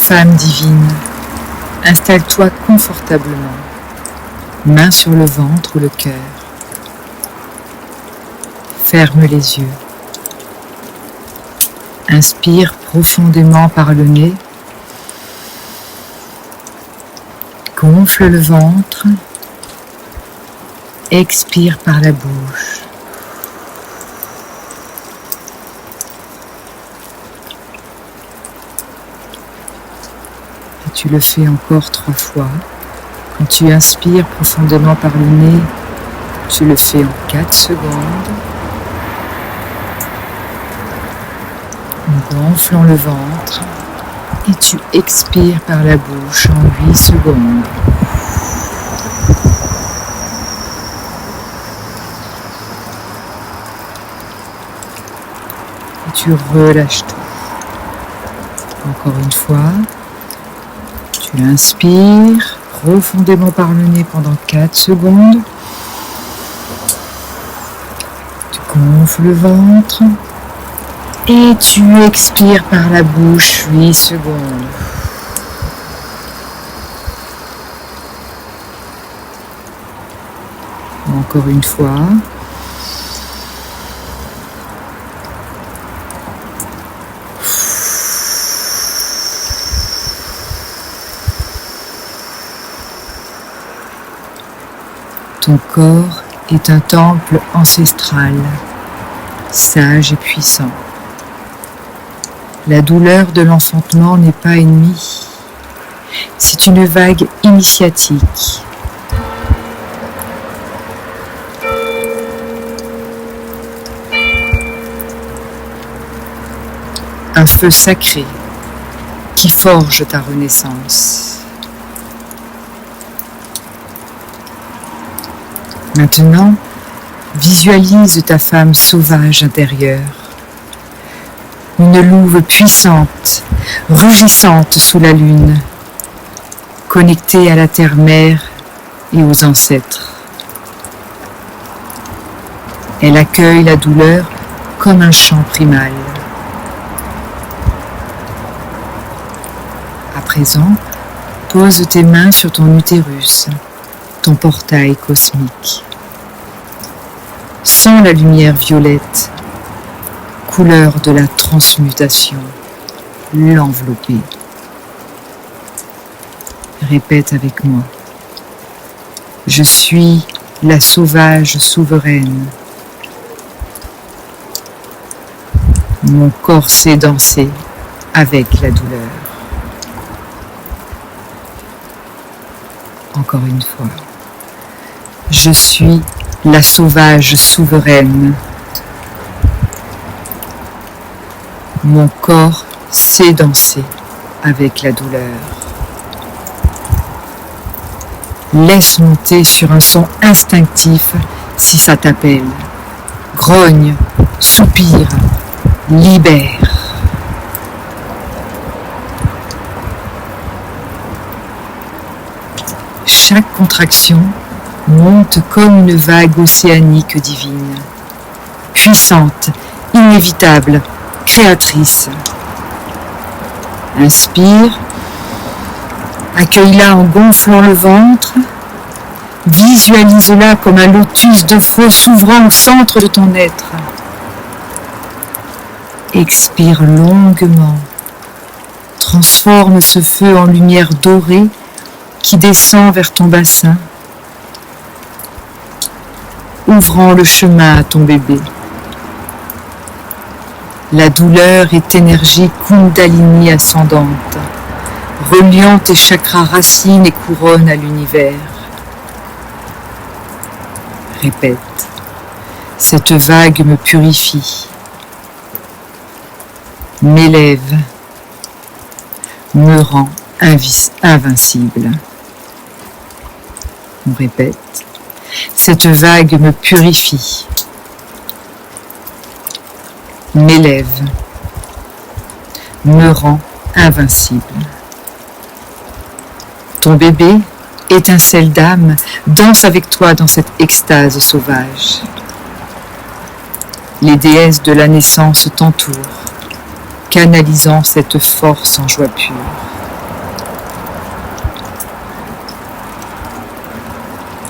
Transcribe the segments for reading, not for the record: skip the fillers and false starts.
Femme divine, installe-toi confortablement, main sur le ventre ou le cœur. Ferme les yeux. Inspire profondément par le nez. Gonfle le ventre. Expire par la bouche. Et tu le fais encore 3 fois. Quand tu inspires profondément par le nez, tu le fais en 4 secondes. En gonflant le ventre. Et tu expires par la bouche en 8 secondes. Et tu relâches tout. Encore une fois, tu inspires profondément par le nez pendant 4 secondes. Tu gonfles le ventre. Et tu expires par la bouche 8 secondes. Encore une fois. Ton corps est un temple ancestral, sage et puissant. La douleur de l'enfantement n'est pas ennemie. C'est une vague initiatique. Un feu sacré qui forge ta renaissance. Maintenant, visualise ta femme sauvage intérieure. Une louve puissante, rugissante sous la lune, connectée à la terre-mère et aux ancêtres. Elle accueille la douleur comme un chant primal. À présent, pose tes mains sur ton utérus, ton portail cosmique. Sens la lumière violette, couleur de la transmutation, l'envelopper. Répète avec moi. Je suis la sauvage souveraine. Mon corps sait danser avec la douleur. Encore une fois. Je suis la sauvage souveraine. Mon corps sait danser avec la douleur. Laisse monter sur un son instinctif si ça t'appelle. Grogne, soupire, libère. Chaque contraction monte comme une vague océanique divine, puissante, inévitable, créatrice. Inspire, accueille-la en gonflant le ventre, visualise-la comme un lotus de feu s'ouvrant au centre de ton être. Expire longuement, transforme ce feu en lumière dorée qui descend vers ton bassin, ouvrant le chemin à ton bébé. La douleur est énergie Kundalini ascendante, reliant tes chakras racines et couronnes à l'univers. Répète, cette vague me purifie, m'élève, me rend invincible. On répète, cette vague me purifie, m'élève, me rend invincible. Ton bébé, étincelle d'âme, danse avec toi dans cette extase sauvage. Les déesses de la naissance t'entourent, canalisant cette force en joie pure.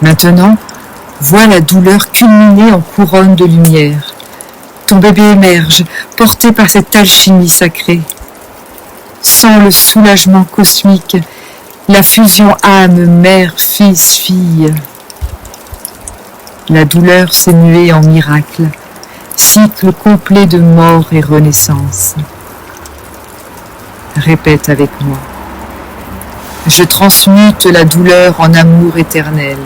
Maintenant, vois la douleur culminer en couronne de lumière. Ton bébé émerge, porté par cette alchimie sacrée. Sens le soulagement cosmique, la fusion âme, mère, fils, fille. La douleur s'est muée en miracle, cycle complet de mort et renaissance. Répète avec moi. Je transmute la douleur en amour éternel.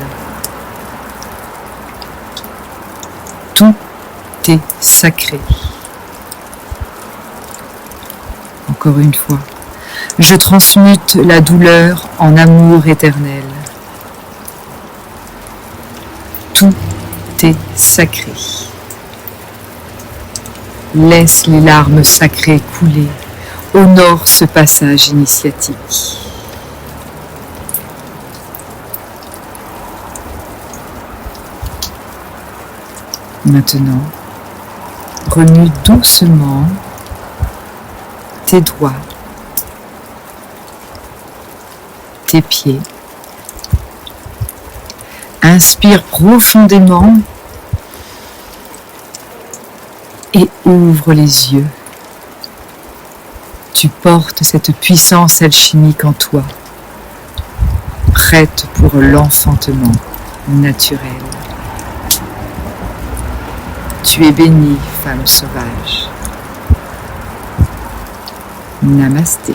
Tout est sacré. Encore une fois. Je transmute la douleur en amour éternel. Tout est sacré. Laisse les larmes sacrées couler. Honore ce passage initiatique. Maintenant, remue doucement tes doigts, tes pieds. Inspire profondément et ouvre les yeux. Tu portes cette puissance alchimique en toi, prête pour l'enfantement naturel. Tu es bénie, femme sauvage. Namasté.